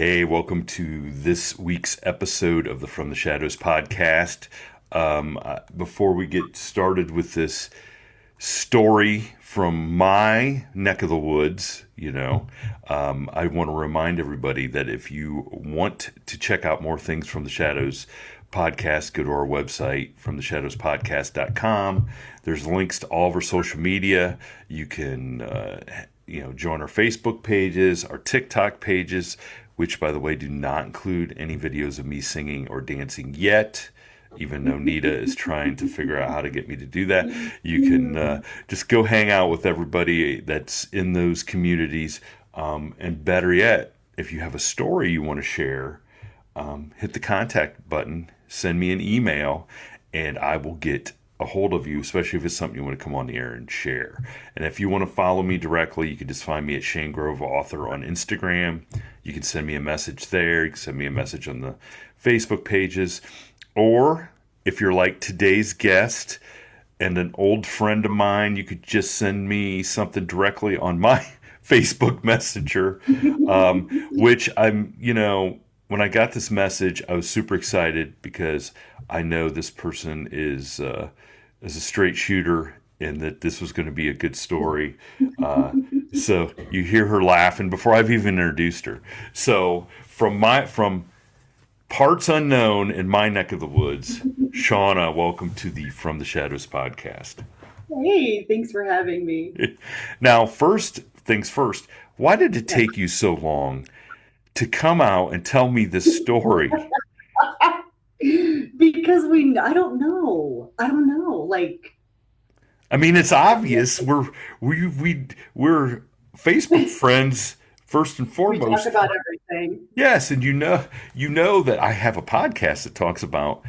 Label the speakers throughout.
Speaker 1: Hey, welcome to this week's episode of the From the Shadows podcast. Before we get started with this story from my neck of the woods, I want to remind everybody that if you want to check out more things from the Shadows podcast, go to our website, fromtheshadowspodcast.com. There's links to all of our social media. You can join our Facebook pages, our TikTok pages, which, by the way, do not include any videos of me singing or dancing yet, even though Nita is trying to figure out how to get me to do that. You can just go hang out with everybody that's in those communities. And better yet, if you have a story you want to share, hit the contact button, send me an email, and I will get a hold of you, especially if it's something you want to come on the air and share. And if you want to follow me directly, you can just find me at Shane Grove Author on Instagram. You can send me a message there. You can send me a message on the Facebook pages. Or if you're like today's guest and an old friend of mine, you could just send me something directly on my Facebook Messenger, which when I got this message, I was super excited because I know this person is a straight shooter and that this was going to be a good story. So you hear her laughing before I've even introduced her. So from parts unknown in my neck of the woods, Shawna, welcome to the From the Shadows podcast.
Speaker 2: Hey, thanks for having me.
Speaker 1: Now, first things first, why did it take you so long to come out and tell me this story?
Speaker 2: Because I don't know.
Speaker 1: I mean, it's obvious we're Facebook friends first and
Speaker 2: We talk
Speaker 1: foremost.
Speaker 2: about everything.
Speaker 1: Yes, and you know that I have a podcast that talks about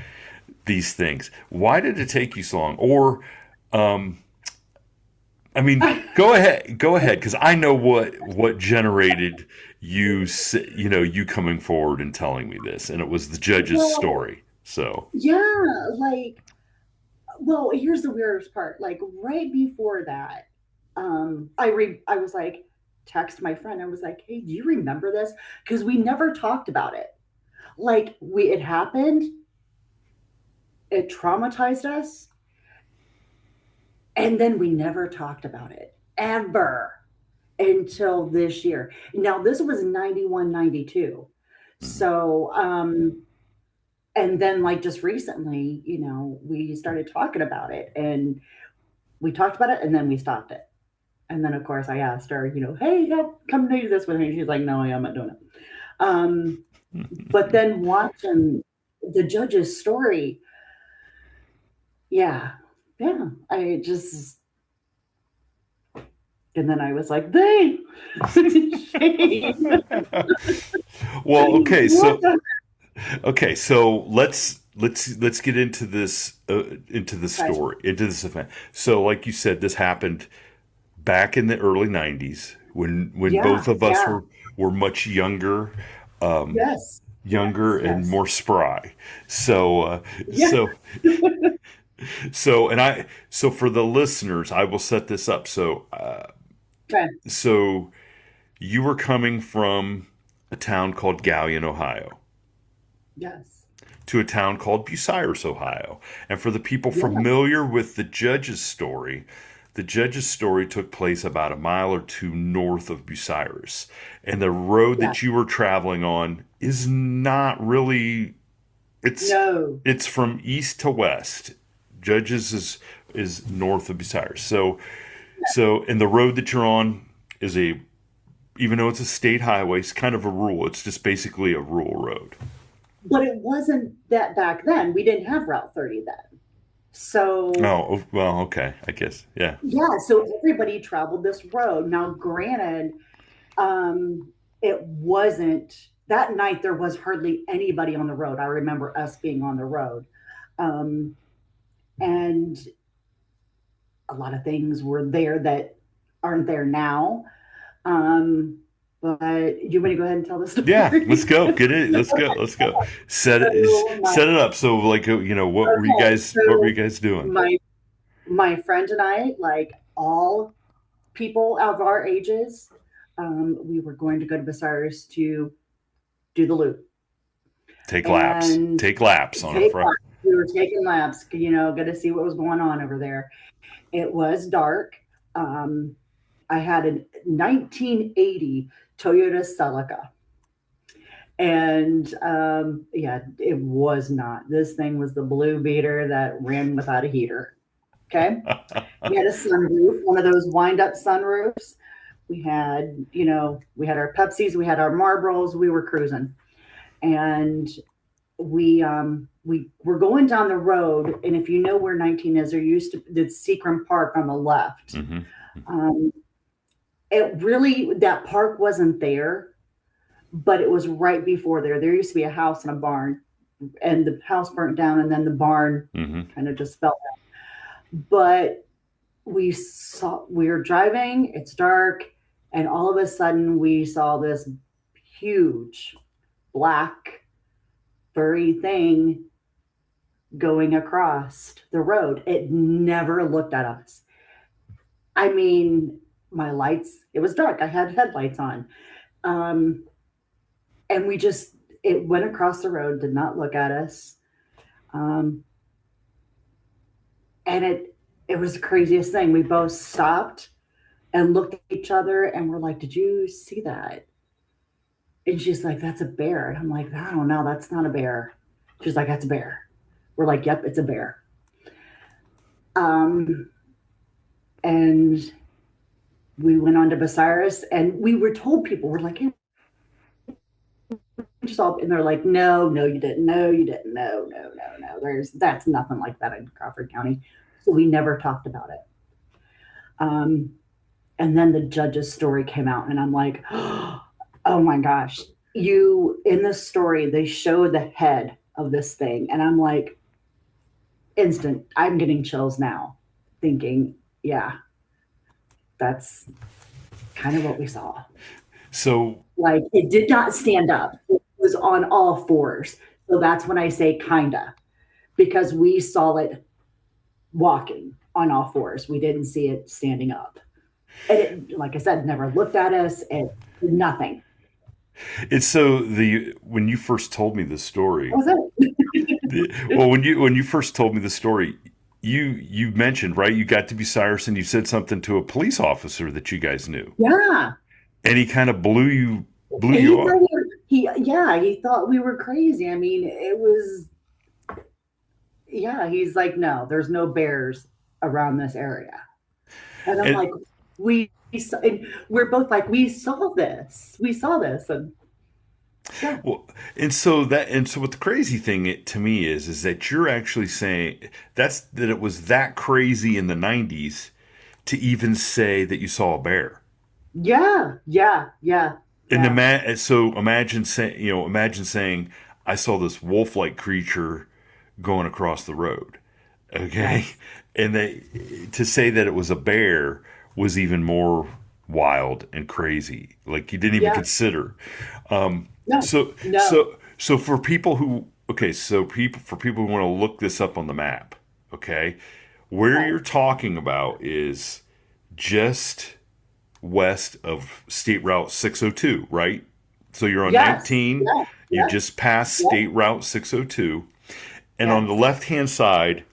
Speaker 1: these things. Why did it take you so long? Or, I mean, go ahead, because I know what generated you coming forward and telling me this, and it was the judge's
Speaker 2: Well,
Speaker 1: story. So,
Speaker 2: yeah, here's the weirdest part. Like right before that, I was like, text my friend. I was like, hey, do you remember this? Because we never talked about it. It happened, it traumatized us, and then we never talked about it ever until this year. Now, this was 91, 92.
Speaker 1: mhm.
Speaker 2: So, and then just recently, we started talking about it and we talked about it and then we stopped it. And then, of course, I asked her, hey, come do this with me. She's like, no, I'm not doing it. Um, but then watching the judge's story, yeah, yeah, and then I was like, they, shame.
Speaker 1: Well, okay,
Speaker 2: What
Speaker 1: so
Speaker 2: the
Speaker 1: let's get into this into the
Speaker 2: heck?
Speaker 1: story, into this event. So, like you said, this happened back in the early '90s when
Speaker 2: Yeah,
Speaker 1: both of us
Speaker 2: yeah,
Speaker 1: were much younger, um,
Speaker 2: yes,
Speaker 1: younger
Speaker 2: yes,
Speaker 1: and
Speaker 2: yes,
Speaker 1: more spry. So,
Speaker 2: yeah.
Speaker 1: so for the listeners, I will set this up.
Speaker 2: Okay.
Speaker 1: So you were coming from a town called Galion, Ohio,
Speaker 2: Yes.
Speaker 1: to a town called Bucyrus, Ohio. And for the people
Speaker 2: Yeah.
Speaker 1: familiar with the judge's story took place about a mile or two north of Bucyrus. And the road
Speaker 2: Yeah.
Speaker 1: that you were traveling on is not really it's
Speaker 2: No.
Speaker 1: it's from east to west. Judges is north of Bucyrus. And the road that you're on is even though it's a state highway, it's kind of a rural. It's just basically a rural road.
Speaker 2: But it wasn't that back then. We didn't have Route 30 then. So,
Speaker 1: Oh, well, okay, I guess, yeah.
Speaker 2: yeah, so everybody traveled this road. Now, granted, it wasn't that night, there was hardly anybody on the road. I remember us being on the road. Um, and a lot of things were there that aren't there now. Um, but you want to go ahead and tell the
Speaker 1: Yeah, let's
Speaker 2: story?
Speaker 1: go. Get it. Let's go. Let's go.
Speaker 2: So my
Speaker 1: Set it up. So, like,
Speaker 2: okay,
Speaker 1: what were
Speaker 2: so
Speaker 1: you guys doing?
Speaker 2: my my friend and I, like all people of our ages, we were going to go to Bucyrus to do the loop.
Speaker 1: Take laps.
Speaker 2: And
Speaker 1: Take laps on a Friday.
Speaker 2: we were taking laps, got to see what was going on over there. It was dark. I had a 1980 Toyota Celica. And it was not. This thing was the blue beater that ran without a heater. Okay. We had a sunroof, one of those wind up sunroofs. We had our Pepsis, we had our Marlboros, we were cruising. And we were going down the road. And if you know where 19 is, there used to the Seccaium Park on the left.
Speaker 1: Mm-hmm.
Speaker 2: That park wasn't there, but it was right before there. There used to be a house and a barn, and the house burnt down, and then the barn kind of just fell down. But we were driving, it's dark, and all of a sudden we saw this huge black furry thing going across the road. It never looked at us. I mean, my lights, it was dark. I had headlights on. And it went across the road, did not look at us. And it was the craziest thing. We both stopped and looked at each other and we're like, did you see that? And she's like, that's a bear. And I'm like, I don't know, that's not a bear. She's like, that's a bear. We're like, yep, it's a bear. And we went on to Bucyrus, and we were told, people were like, hey, and they're like, no, you didn't. No, you didn't. No. That's nothing like that in Crawford County. So we never talked about it. And then the judge's story came out, and I'm like, oh my gosh. In this story, they showed the head of this thing. And I'm like, I'm getting chills now, thinking, yeah, that's kind of what we saw.
Speaker 1: So,
Speaker 2: like, it did not stand up. It was on all fours. So that's when I say kinda, because we saw it walking on all fours. We didn't see it standing up. And it, like I said, never looked at us. It nothing.
Speaker 1: It's when you first told me the story.
Speaker 2: What was
Speaker 1: it? Well, when you first told me the story, you mentioned, right? You got to Bucyrus and you said something to a police officer that you guys knew.
Speaker 2: Yeah.
Speaker 1: And he kind of blew you off.
Speaker 2: He thought we were crazy. I mean, it was, he's like, no, there's no bears around this area. And I'm like, we're both like, we saw this. And yeah.
Speaker 1: Well, and so what the crazy thing to me is that you're actually saying that it was that crazy in the 90s to even say that you saw a bear.
Speaker 2: Yeah.
Speaker 1: And imagine saying I saw this wolf-like creature going across the road. Okay. Yes. And to say that it was a bear was even more wild and crazy. Like, you didn't even consider. So for people who want to look this up on the map, okay, where you're talking about is just west of State Route 602, right? So you're on 19, you just passed State Route 602, and on the left-hand side,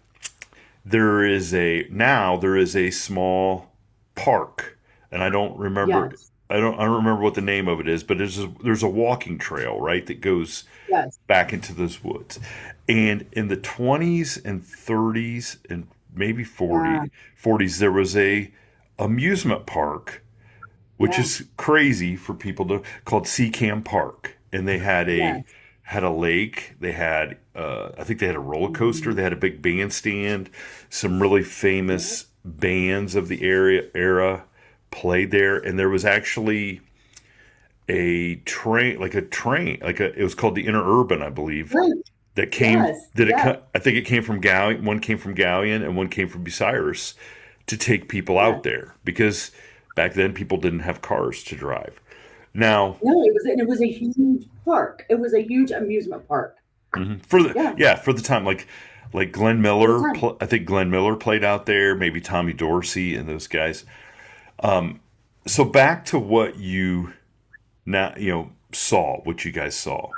Speaker 1: there is a small park, and I don't remember. Yes. I don't remember what the name of it is, but there's a walking trail, right, that goes back into those woods. And in the 20s and 30s and maybe 40s, there was a amusement park, which is crazy for people called Seccaium Park, and they had a lake. They had I think they had a roller coaster. Mm-hmm. They had a big bandstand. Some really famous bands of the era played there, and there was actually a train. It was called the Interurban, I believe. Right. That came. I think it came from Galion. One came from Galion, and one came from Bucyrus to take people out there, because back then people didn't have cars to drive. Now,
Speaker 2: no, it was a huge park. It was a huge amusement park.
Speaker 1: Mm-hmm. For the time, like Glenn Miller. I think Glenn Miller played out there. Maybe Tommy Dorsey and those guys. So back to what you saw, what you guys saw.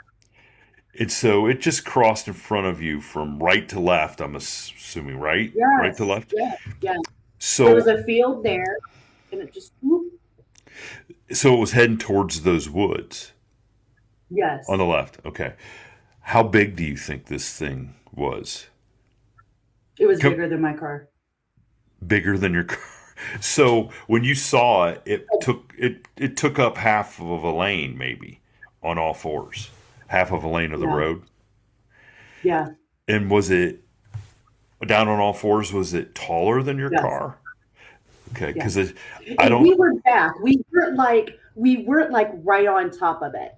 Speaker 1: And so it just crossed in front of you from right to left. I'm assuming, right? Right to
Speaker 2: Yes,
Speaker 1: left.
Speaker 2: yes, yes. There was
Speaker 1: So,
Speaker 2: a field there, and it just whoop.
Speaker 1: so it was heading towards those woods on
Speaker 2: Yes,
Speaker 1: the left. Okay. How big do you think this thing was?
Speaker 2: it was
Speaker 1: Com-
Speaker 2: bigger than my car.
Speaker 1: Bigger than your car. So when you saw it, it took up half of a lane, maybe on all fours, half of a lane of the
Speaker 2: Yeah,
Speaker 1: road.
Speaker 2: yeah,
Speaker 1: And was it down on all fours? Was it taller than your
Speaker 2: yes,
Speaker 1: car? Okay, because
Speaker 2: yes.
Speaker 1: I
Speaker 2: And we
Speaker 1: don't.
Speaker 2: were back. We weren't like right on top of it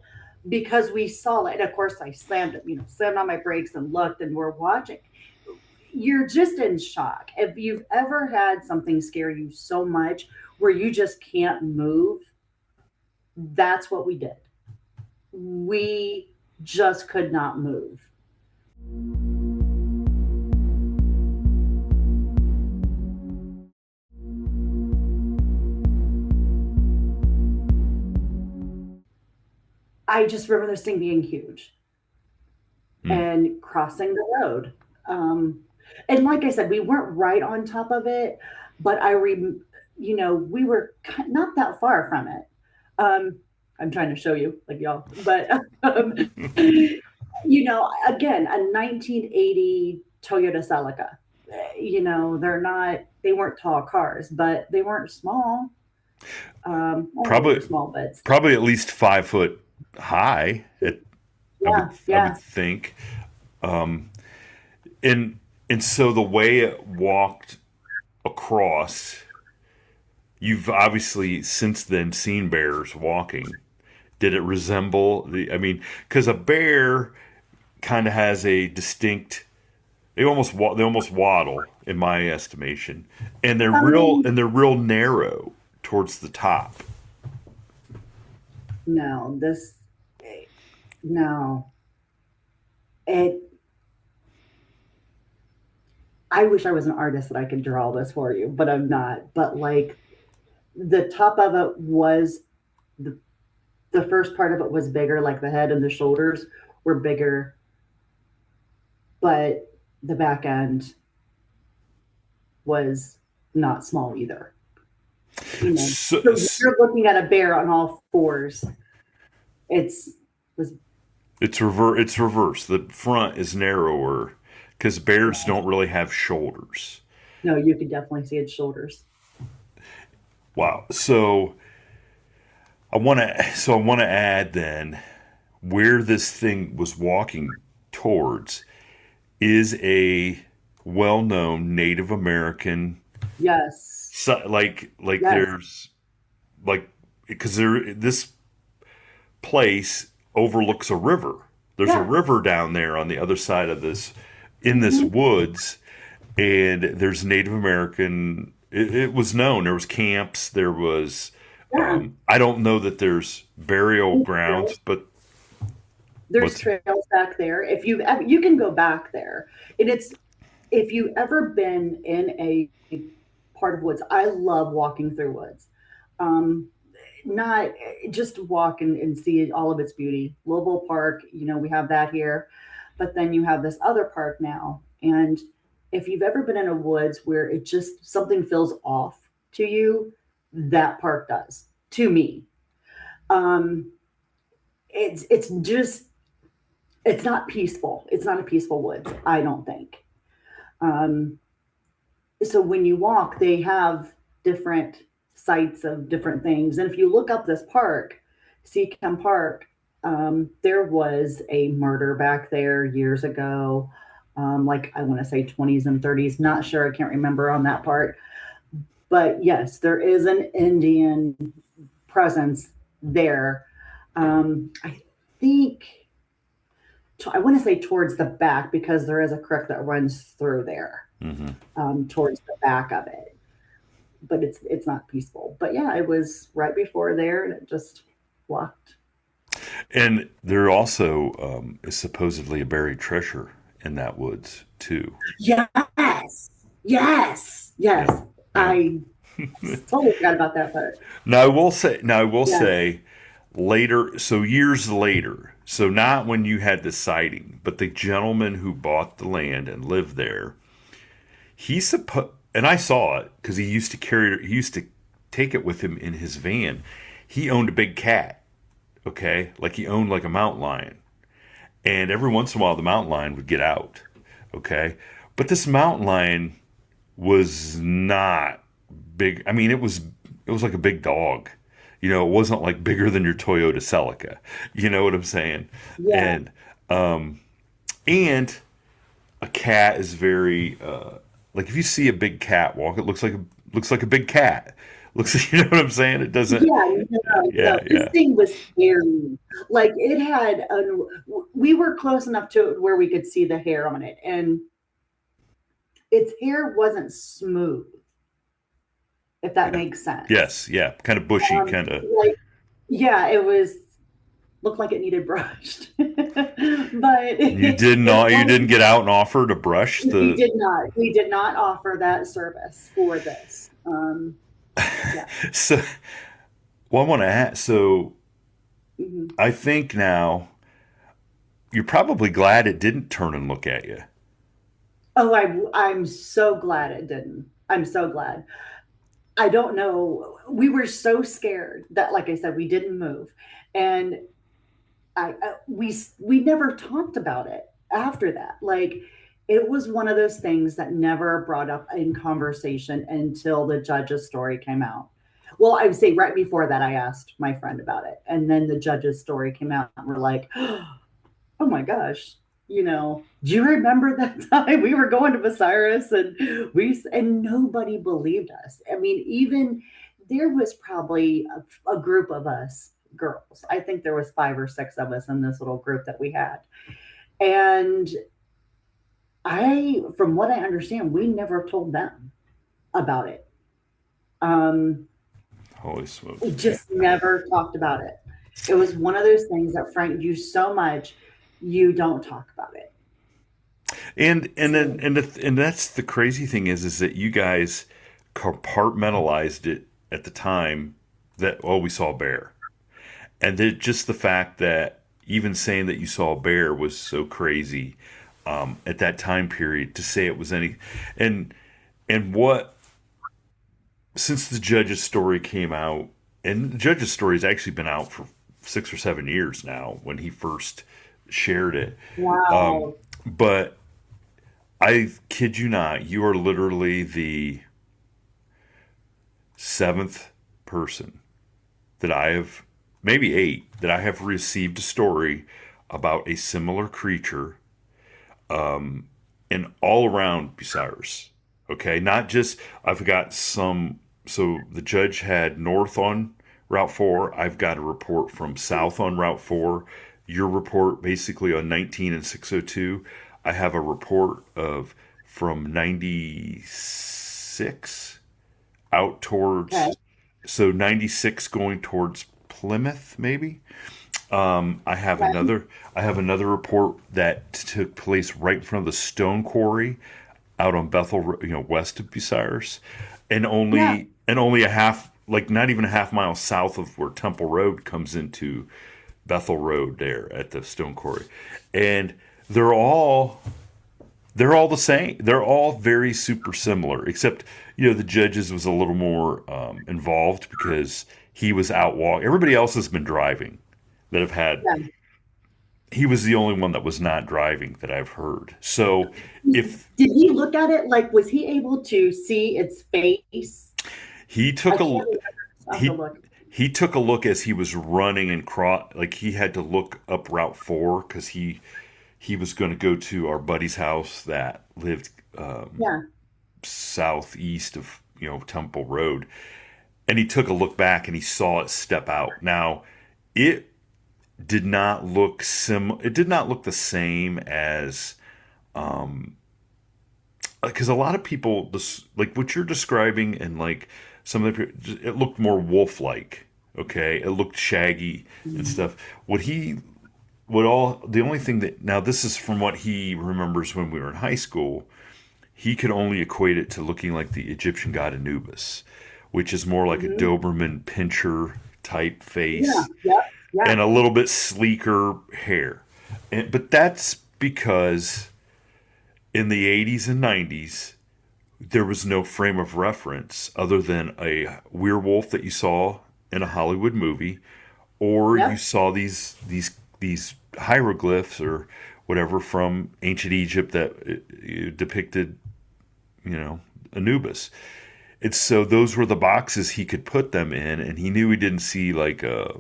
Speaker 2: because we saw it. And of course, I slammed on my brakes and looked, and we're watching. You're just in shock. If you've ever had something scare you so much where you just can't move, that's what we did. We just could not move. I just remember this thing being huge
Speaker 1: Hmm.
Speaker 2: and crossing the road. Um, and like I said, we weren't right on top of it, but we were not that far from it. Um, I'm trying to show you, like y'all, but again, a 1980 Toyota Celica. They weren't tall cars, but they weren't small. Well, they were
Speaker 1: Probably,
Speaker 2: small, but still.
Speaker 1: probably at least 5 foot high.
Speaker 2: Yeah,
Speaker 1: I would
Speaker 2: yeah,
Speaker 1: think. Um, and and so the way it walked across, you've obviously since then seen bears walking. Did it resemble the? I mean, because a bear kind of has a distinct. They almost waddle in my estimation, and
Speaker 2: um,
Speaker 1: they're real narrow towards the top.
Speaker 2: no, no. It. I wish I was an artist that I could draw this for you, but I'm not. But like the top of it was the the first part of it was bigger, like the head and the shoulders were bigger, but the back end was not small either.
Speaker 1: So,
Speaker 2: So you're looking at a bear on all fours. It's was
Speaker 1: it's reverse. The front is narrower because bears
Speaker 2: Yeah.
Speaker 1: don't really have shoulders.
Speaker 2: No, you could definitely see its shoulders.
Speaker 1: Wow. I want to add then where this thing was walking towards is a well-known Native American
Speaker 2: Yes.
Speaker 1: like
Speaker 2: Yes.
Speaker 1: there's like because there this place overlooks a river. There's a
Speaker 2: Yeah.
Speaker 1: river down there on the other side of this in this
Speaker 2: Mhm.
Speaker 1: woods, and there's Native American. It was known there was camps. There was
Speaker 2: Yeah.
Speaker 1: I don't know that there's burial
Speaker 2: There's
Speaker 1: grounds,
Speaker 2: trails.
Speaker 1: but
Speaker 2: There's
Speaker 1: what's
Speaker 2: trails back there. If you can go back there, and it's if you've ever been in a part of woods. I love walking through woods. Um, Not just walk and see all of its beauty. Louisville Park, we have that here, but then you have this other park now. And if you've ever been in a woods where it just something feels off to you, that park does to me. Um, it's just it's not peaceful. It's not a peaceful woods. I don't think. Um, so when you walk, they have different sites of different things. And if you look up this park, Seccaium Park, there was a murder back there years ago, like I want to say 20s and 30s. Not sure, I can't remember on that part. But yes, there is an Indian presence there. I think I want to say towards the back because there is a creek that runs through there
Speaker 1: mhm.
Speaker 2: towards the back of it, but it's not peaceful. But yeah, it was right before there, and it just walked.
Speaker 1: And there also is supposedly a buried treasure in that woods too.
Speaker 2: Yes, yes,
Speaker 1: Yeah,
Speaker 2: yes.
Speaker 1: yeah.
Speaker 2: I totally forgot about that part.
Speaker 1: Now I will
Speaker 2: Yes,
Speaker 1: say later. So years later, So not when you had the sighting, but the gentleman who bought the land and lived there, he supposed, and I saw it because he used to take it with him in his van. He owned a big cat, okay? Like he owned like a mountain lion. And every once in a while the mountain lion would get out, okay? But this mountain lion was not big. I mean, it was like a big dog. It wasn't like bigger than your Toyota Celica. You know what I'm saying?
Speaker 2: Yeah.
Speaker 1: Um, and a cat is very like if you see a big cat walk, it looks like a big cat. Looks, you know what I'm saying? It doesn't.
Speaker 2: Yeah, no,
Speaker 1: Yeah,
Speaker 2: no. This
Speaker 1: yeah,
Speaker 2: thing was scary. Like it had, we were close enough to it where we could see the hair on it, and its hair wasn't smooth, if that
Speaker 1: yeah.
Speaker 2: makes sense.
Speaker 1: Yes, yeah. Kind of bushy, kind of.
Speaker 2: Like, yeah, it was looked like it needed brushed, but
Speaker 1: You did
Speaker 2: it
Speaker 1: not. You
Speaker 2: was.
Speaker 1: didn't get out and offer to brush
Speaker 2: We
Speaker 1: the.
Speaker 2: did not. We did not offer that service for this. Yeah.
Speaker 1: So, well, I want to ask. So,
Speaker 2: Mhm.
Speaker 1: I think now you're probably glad it didn't turn and look at you.
Speaker 2: Oh, I'm so glad it didn't. I'm so glad. I don't know. We were so scared that, like I said, we didn't move, and we never talked about it after that. Like it was one of those things that never brought up in conversation until the judge's story came out. Well, I would say right before that, I asked my friend about it, and then the judge's story came out, and we're like, oh my gosh, do you remember that time we were going to Bucyrus and nobody believed us? I mean, even there was probably a group of us girls. I think there was 5 or 6 of us in this little group that we had. And from what I understand, we never told them about it.
Speaker 1: Holy smokes!
Speaker 2: We just never talked about it. It was one of those things that frightened you so much, you don't talk about it. So,
Speaker 1: And that's the crazy thing is that you guys compartmentalized it at the time that we saw a bear, and just the fact that even saying that you saw a bear was so crazy at that time period to say it was any and what since the judge's story came out, and the judge's story has actually been out for 6 or 7 years now when he first shared it. Um,
Speaker 2: wow.
Speaker 1: but I kid you not, you are literally the seventh person that I have, maybe eight, that I have received a story about a similar creature in all around Bucyrus. Okay, not just, I've got some, so the judge had north on Route 4. I've got a report from south on Route 4. Your report basically on 19 and 602. I have a report of from 96 out
Speaker 2: Okay.
Speaker 1: towards, so 96 going towards Plymouth, maybe. I have
Speaker 2: Okay.
Speaker 1: another report that took place right in front of the stone quarry out on Bethel, west of Bucyrus,
Speaker 2: Yeah.
Speaker 1: and only a half, like not even a half mile south of where Temple Road comes into Bethel Road there at the stone quarry, and they're all they're all the same. They're all very super similar, except the judges was a little more involved because he was out walking. Everybody else has been driving that have had.
Speaker 2: Yeah.
Speaker 1: He was the only one that was not driving that I've heard. So if
Speaker 2: Did he look at it? Like, was he able to see its face?
Speaker 1: he
Speaker 2: I
Speaker 1: took
Speaker 2: can't
Speaker 1: a
Speaker 2: remember. I'll have to
Speaker 1: he
Speaker 2: look.
Speaker 1: he took a look as he was running and like he had to look up Route 4 because he was going to go to our buddy's house that lived
Speaker 2: Yeah.
Speaker 1: southeast of Temple Road, and he took a look back and he saw it step out. Now it did not look it did not look the same as because a lot of people this like what you're describing and like some of the it looked more wolf like. Okay, it looked shaggy and
Speaker 2: Mhm.
Speaker 1: stuff. What all the only thing that now this is from what he remembers when we were in high school. He could only equate it to looking like the Egyptian god Anubis, which is more like a
Speaker 2: Mhm.
Speaker 1: Doberman pinscher type
Speaker 2: Yeah.
Speaker 1: face
Speaker 2: Yeah. Yeah.
Speaker 1: and a little bit sleeker hair. But that's because in the 80s and 90s, there was no frame of reference other than a werewolf that you saw in a Hollywood movie, or you
Speaker 2: Yep.
Speaker 1: saw these hieroglyphs or whatever from ancient Egypt that depicted, Anubis. It's so those were the boxes he could put them in, and he knew he didn't see like a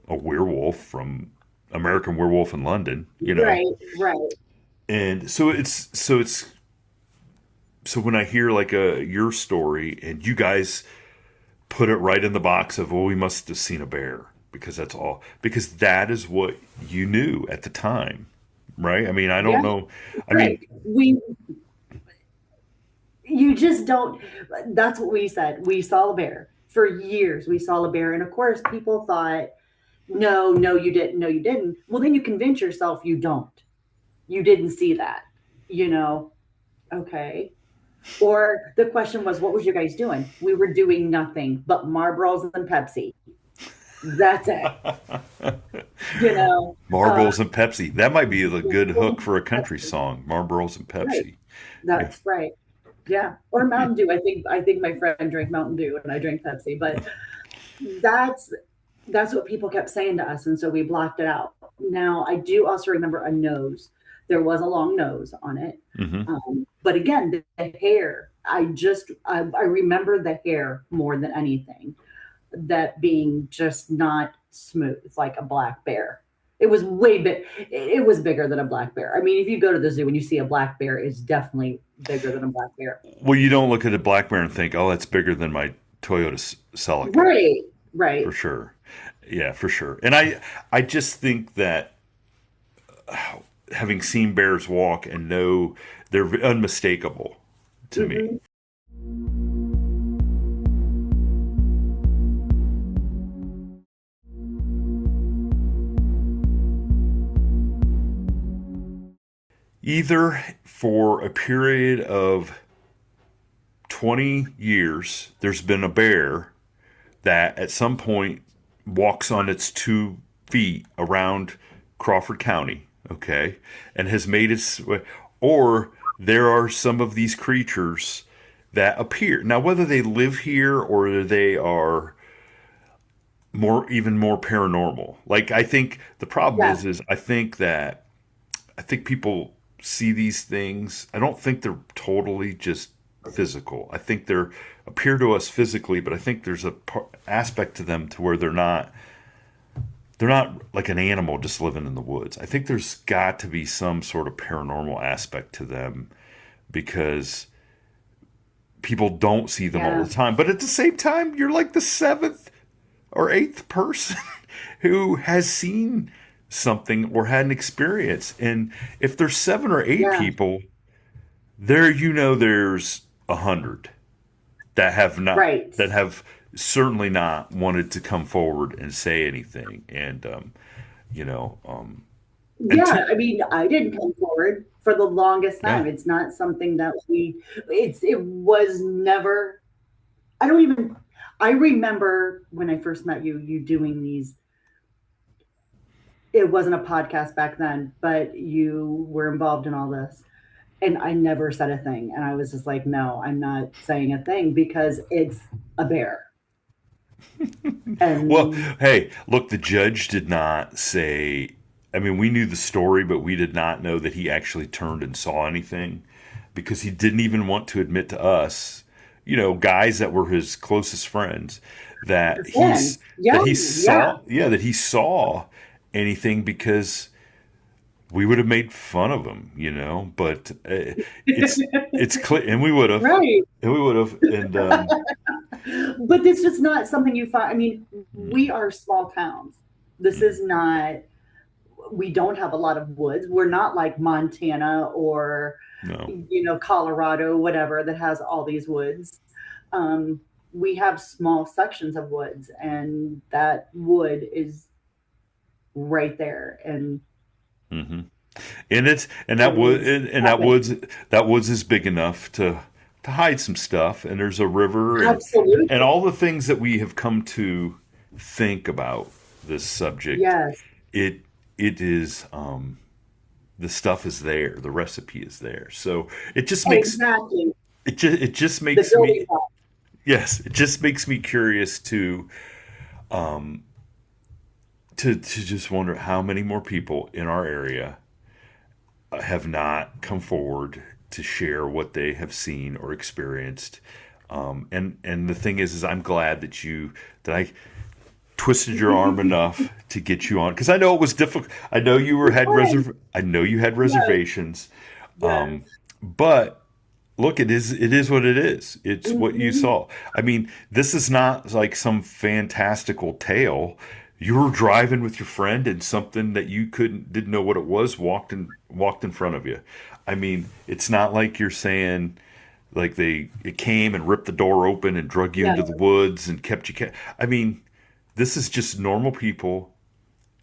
Speaker 1: werewolf from American Werewolf in London,
Speaker 2: Right. Right.
Speaker 1: and so when I hear like your story and you guys put it right in the box of, well, we must have seen a bear because that is what you knew at the time, right? I mean, I don't
Speaker 2: Yeah.
Speaker 1: know. I mean,
Speaker 2: Right. You just don't. That's what we said. We saw a bear for years. We saw a bear, and of course, people thought, no, no, you didn't. No, you didn't. Well, then you convince yourself you don't. You didn't see that. You know. Okay. Or the question was, what was you guys doing? We were doing nothing but Marlboros and Pepsi. That's it. You know.
Speaker 1: Marlboros and Pepsi. That might be a good hook for a country song. Marlboros and
Speaker 2: Right.
Speaker 1: Pepsi. Yeah.
Speaker 2: That's right. Yeah. Or Mountain Dew. I think my friend drank Mountain Dew and I drank Pepsi, but that's that's what people kept saying to us, and so we blocked it out. Now I do also remember a nose. There was a long nose on it,
Speaker 1: Hmm.
Speaker 2: but again, the hair. I remember the hair more than anything. That being just not smooth like a black bear. It was way big. It was bigger than a black bear. I mean, if you go to the zoo and you see a black bear, it's definitely bigger than a black bear.
Speaker 1: Well, you don't look at a black bear and think, "Oh, that's bigger than my Toyota Celica,"
Speaker 2: Right,
Speaker 1: for
Speaker 2: right.
Speaker 1: sure. Yeah, for sure. And I just think that having seen bears walk and know they're unmistakable to me.
Speaker 2: Hmm.
Speaker 1: Either for a period of 20 years, there's been a bear that at some point walks on its 2 feet around Crawford County, okay, and has made its way, or there are some of these creatures that appear. Now, whether they live here or they are even more paranormal. Like I think the problem
Speaker 2: Yeah,
Speaker 1: is I think people see these things. I don't think they're totally just physical. I think they appear to us physically, but I think there's a aspect to them to where they're not like an animal just living in the woods. I think there's got to be some sort of paranormal aspect to them because people don't see them all
Speaker 2: yeah,
Speaker 1: the time. But at the same time, you're like the seventh or eighth person who has seen something or had an experience. And if there's 7 or 8
Speaker 2: yeah.
Speaker 1: people, there's 100
Speaker 2: Right.
Speaker 1: that have certainly not wanted to come forward and say anything. And you know, and
Speaker 2: Yeah, I mean, I didn't come forward for the longest
Speaker 1: yeah,
Speaker 2: time. It's not something that it was never, I don't even, I remember when I first met you, you doing these, it wasn't a podcast back then, but you were involved in all this. And I never said a thing. And I was just like, no, I'm not saying a thing because it's a bear.
Speaker 1: well,
Speaker 2: And
Speaker 1: hey, look, the judge did not say. I mean, we knew the story, but we did not know that he actually turned and saw anything because he didn't even want to admit to us, guys that were his closest friends, that
Speaker 2: your friends,
Speaker 1: he
Speaker 2: young, yeah,
Speaker 1: saw, yeah, that he saw anything because we would have made fun of him, But it's clear,
Speaker 2: right.
Speaker 1: and we would have, and
Speaker 2: But it's just not something you find. I mean, we are small towns. This is not, we don't have a lot of woods. We're not like Montana or,
Speaker 1: no.
Speaker 2: Colorado, whatever, that has all these woods. Um, we have small sections of woods, and that wood is right there. And
Speaker 1: Hmm. And
Speaker 2: it is epic.
Speaker 1: that woods is big enough to hide some stuff, and there's a river and
Speaker 2: Absolutely.
Speaker 1: all the things that we have come to think about this subject,
Speaker 2: Yes,
Speaker 1: it it is the stuff is there, the recipe is there. So
Speaker 2: exactly.
Speaker 1: it just
Speaker 2: The
Speaker 1: makes
Speaker 2: building
Speaker 1: me,
Speaker 2: block.
Speaker 1: yes, it just makes me curious to just wonder how many more people in our area have not come forward to share what they have seen or experienced. And the thing is I'm glad that I twisted your arm enough to get you on, because I know it was difficult. I know you had
Speaker 2: Yes,
Speaker 1: reservations, um,
Speaker 2: yes.
Speaker 1: but look, it is what it is. It's what you
Speaker 2: Hmm.
Speaker 1: saw. I mean, this is not like some fantastical tale. You were driving with your friend and something that you didn't know what it was walked in front of you. I mean, it's not like you're saying like it came and ripped the door open and drug you
Speaker 2: Yeah,
Speaker 1: into the woods and kept you. I mean, this is just normal people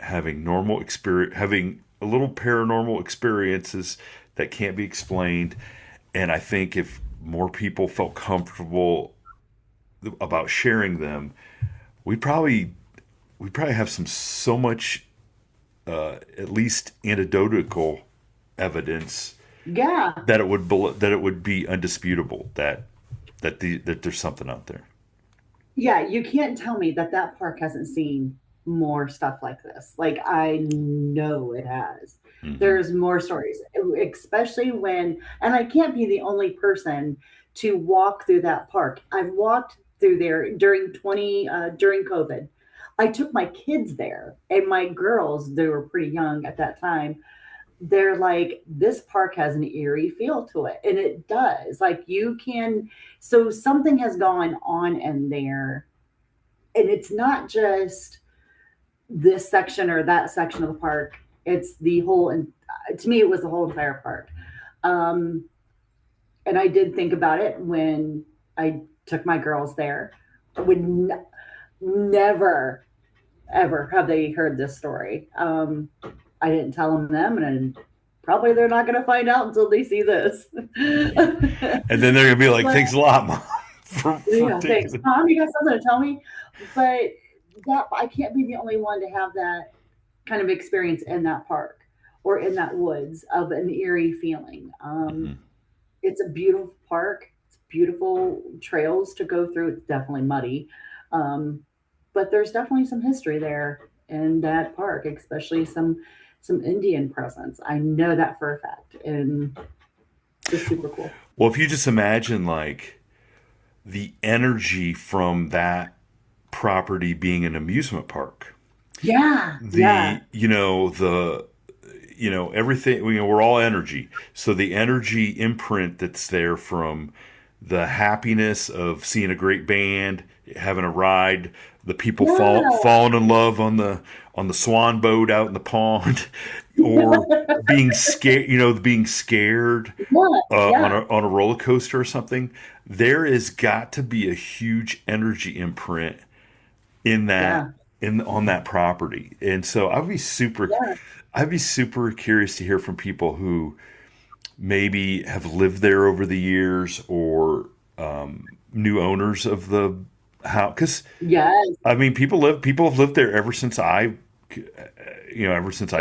Speaker 1: having normal experience, having a little paranormal experiences that can't be explained. And I think if more people felt comfortable about sharing them, we probably we probably have so much at least anecdotal evidence
Speaker 2: yeah,
Speaker 1: that it would be undisputable that there's something out there.
Speaker 2: yeah. You can't tell me that that park hasn't seen more stuff like this. Like I know it has.
Speaker 1: Hmm.
Speaker 2: There's more stories, especially when, and I can't be the only person to walk through that park. I've walked through there during COVID. I took my kids there, and my girls, they were pretty young at that time. They're like, this park has an eerie feel to it. And it does. Like, you can, so something has gone on in there. And it's not just this section or that section of the park, it's the whole, and to me, it was the whole entire park. Um, and I did think about it when I took my girls there. I would never, ever have they heard this story. I didn't tell them, and probably they're not going to find out until they see this.
Speaker 1: And then they're gonna be like,
Speaker 2: But
Speaker 1: "Thanks a lot, Mom, for
Speaker 2: yeah,
Speaker 1: taking
Speaker 2: thanks,
Speaker 1: it."
Speaker 2: Mom. You got something to tell me? But that I can't be the only one to have that kind of experience in that park or in that woods of an eerie feeling.
Speaker 1: Hmm.
Speaker 2: It's a beautiful park. It's beautiful trails to go through. It's definitely muddy, um, but there's definitely some history there in that park, especially some Indian presence. I know that for a fact, and it's just super cool.
Speaker 1: Well, if you just imagine like the energy from that property being an amusement park,
Speaker 2: Yeah, yeah,
Speaker 1: the you know the everything, we're all energy, so the energy imprint that's there from the happiness of seeing a great band, having a ride, the people
Speaker 2: yeah,
Speaker 1: falling in love on the swan boat out in the pond, or being scared
Speaker 2: yeah, yeah,
Speaker 1: on a roller coaster or something. There has got to be a huge energy imprint in that
Speaker 2: yeah,
Speaker 1: in on that property. And so
Speaker 2: yeah.
Speaker 1: I'd be super curious to hear from people who maybe have lived there over the years, or new owners of the house. Because
Speaker 2: Yes,
Speaker 1: I mean, people have lived there ever since I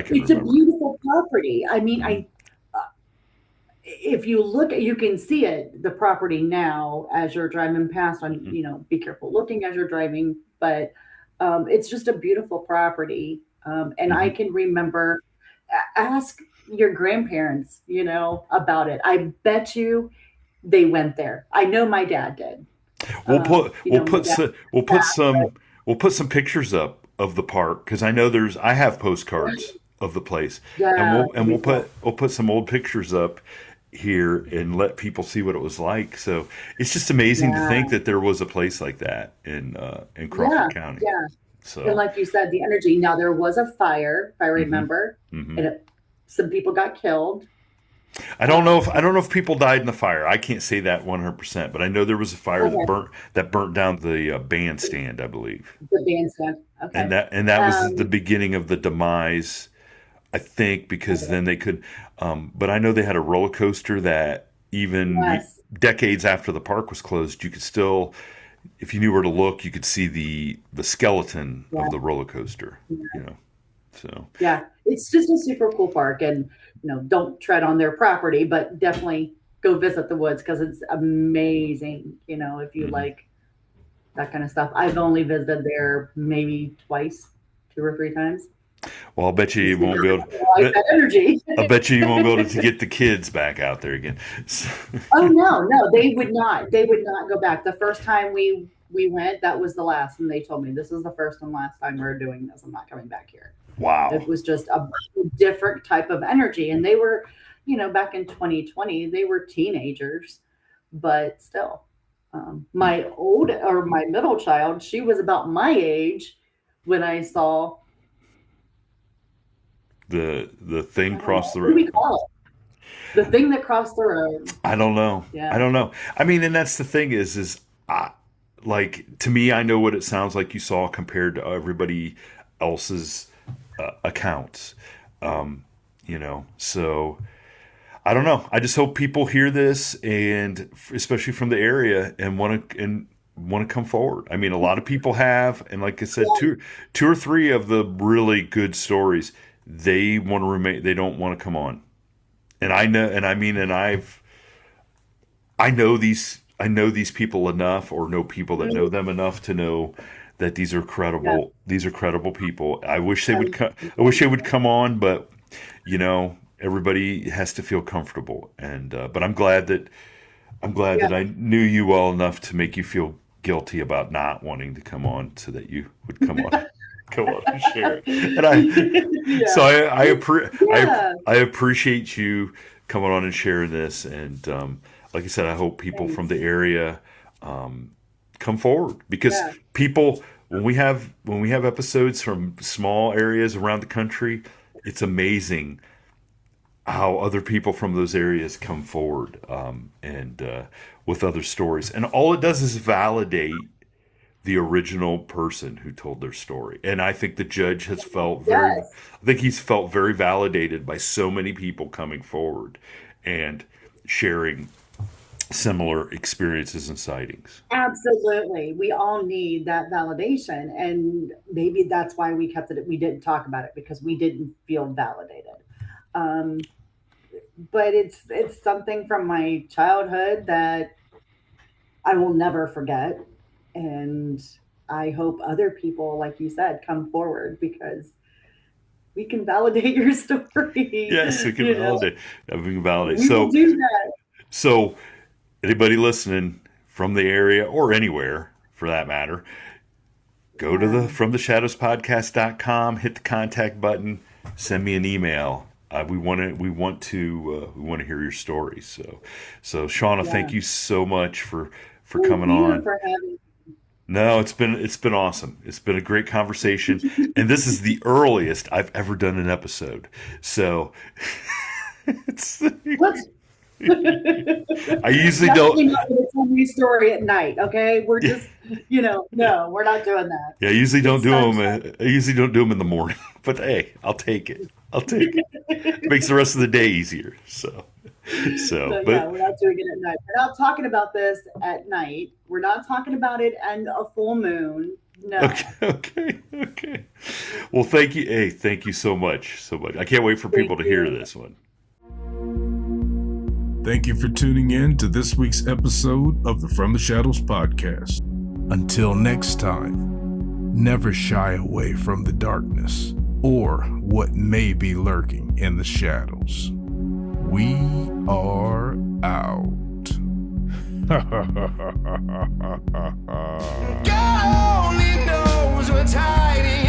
Speaker 1: can
Speaker 2: it's a
Speaker 1: remember.
Speaker 2: beautiful property. I mean,
Speaker 1: Hmm.
Speaker 2: I if you look, you can see it, the property now as you're driving past. On
Speaker 1: Hmm.
Speaker 2: be careful looking as you're driving, but it's just a beautiful property. And I
Speaker 1: Hmm.
Speaker 2: can remember, ask your grandparents, about it. I bet you they went there. I know my dad did. My dad.
Speaker 1: We'll put some pictures up of the park, because I know I have postcards of the place, and
Speaker 2: Yeah, me too.
Speaker 1: we'll put some old pictures up here and let people see what it was like. So it's just amazing to think
Speaker 2: Yeah,
Speaker 1: that there was a place like that in
Speaker 2: yeah,
Speaker 1: Crawford County.
Speaker 2: yeah. And
Speaker 1: So
Speaker 2: like you said, the energy. Now there was a fire, if I
Speaker 1: hmm
Speaker 2: remember,
Speaker 1: hmm
Speaker 2: and some people got killed.
Speaker 1: I
Speaker 2: Um,
Speaker 1: don't know if people died in the fire. I can't say that 100%, but I know there was a fire
Speaker 2: okay,
Speaker 1: that burnt down the bandstand, I believe.
Speaker 2: the bandstand. Okay.
Speaker 1: And that was the
Speaker 2: Um,
Speaker 1: beginning of the demise, I think, because
Speaker 2: okay.
Speaker 1: then they could. But I know they had a roller coaster that even
Speaker 2: Yes.
Speaker 1: decades after the park was closed, you could still, if you knew where to look, you could see the skeleton
Speaker 2: Yeah.
Speaker 1: of the roller coaster. So
Speaker 2: Yeah, it's just a super cool park, and don't tread on their property, but definitely go visit the woods because it's amazing. If you like that kind of stuff. I've only visited there maybe twice, 2 or 3 times.
Speaker 1: well, I'll bet you won't be able.
Speaker 2: Like that energy.
Speaker 1: I bet you won't be able to get the kids back out there again.
Speaker 2: Oh no, they would not. They would not go back. The first time we went, that was the last, and they told me this is the first and last time we're doing this. I'm not coming back here.
Speaker 1: Wow.
Speaker 2: It was just a different type of energy, and they were, back in 2020, they were teenagers, but still, my middle child, she was about my age when I saw
Speaker 1: the thing cross the
Speaker 2: road. What do
Speaker 1: road.
Speaker 2: we call it? The thing that crossed the road.
Speaker 1: I don't know.
Speaker 2: Yeah.
Speaker 1: I don't know. I mean, and that's the thing is like, to me, I know what it sounds like you saw compared to everybody else's accounts. So I don't know. I just hope people hear this, and especially from the area, and want to come forward. I mean, a lot of people have, and like I said, two or three of the really good stories, they want to remain. They don't want to come on. And I know, and I mean, and I know these people enough, or know people that know them enough to know that these are credible. Yeah. These are credible people. I wish they would come. I wish they would come on, but everybody has to feel comfortable. And but I'm glad that I knew you well enough to make you feel guilty about not wanting to come on, so that you would come on. Come on and share it. And so I appreciate you coming on and sharing this. And like I said, I hope people from the area come forward, because people, when we have episodes from small areas around the country, it's amazing how other people from those areas come forward and with other stories. And all it does is validate the original person who told their story. And I think the judge has felt he's felt very validated by so many people coming forward and sharing similar experiences and sightings.
Speaker 2: Absolutely. We all need that validation. And maybe that's why we kept it. We didn't talk about it, because we didn't feel validated. But it's something from my childhood that I will never forget. And I hope other people, like you said, come forward, because we can validate your story.
Speaker 1: Yes, we can validate. We can validate.
Speaker 2: We will do that.
Speaker 1: So anybody listening from the area, or anywhere for that matter, go to the FromTheShadowsPodcast.com, hit the contact button, send me an email. We want to hear your stories. So Shawna, thank you so much for coming on.
Speaker 2: For having me.
Speaker 1: No, it's been awesome. It's been a great conversation, and this is the earliest I've ever done an episode. So it's. I usually don't.
Speaker 2: Tell me a story at night, okay? We're just, no, we're not doing that.
Speaker 1: Yeah, I usually don't do them. I usually don't do them in the morning, but hey, I'll take it. It makes the rest of the day easier. So, but
Speaker 2: we're not doing it at night. We're not talking about this at night. We're not talking about it and a full moon. No.
Speaker 1: Okay. Well, thank you. Hey, thank you so much. I can't wait for people to hear this one.
Speaker 3: Thank you for tuning in to this week's episode of the From the Shadows podcast. Until next time, never shy away from the darkness or what may be lurking in the shadows. We are out.
Speaker 4: God only knows what's hiding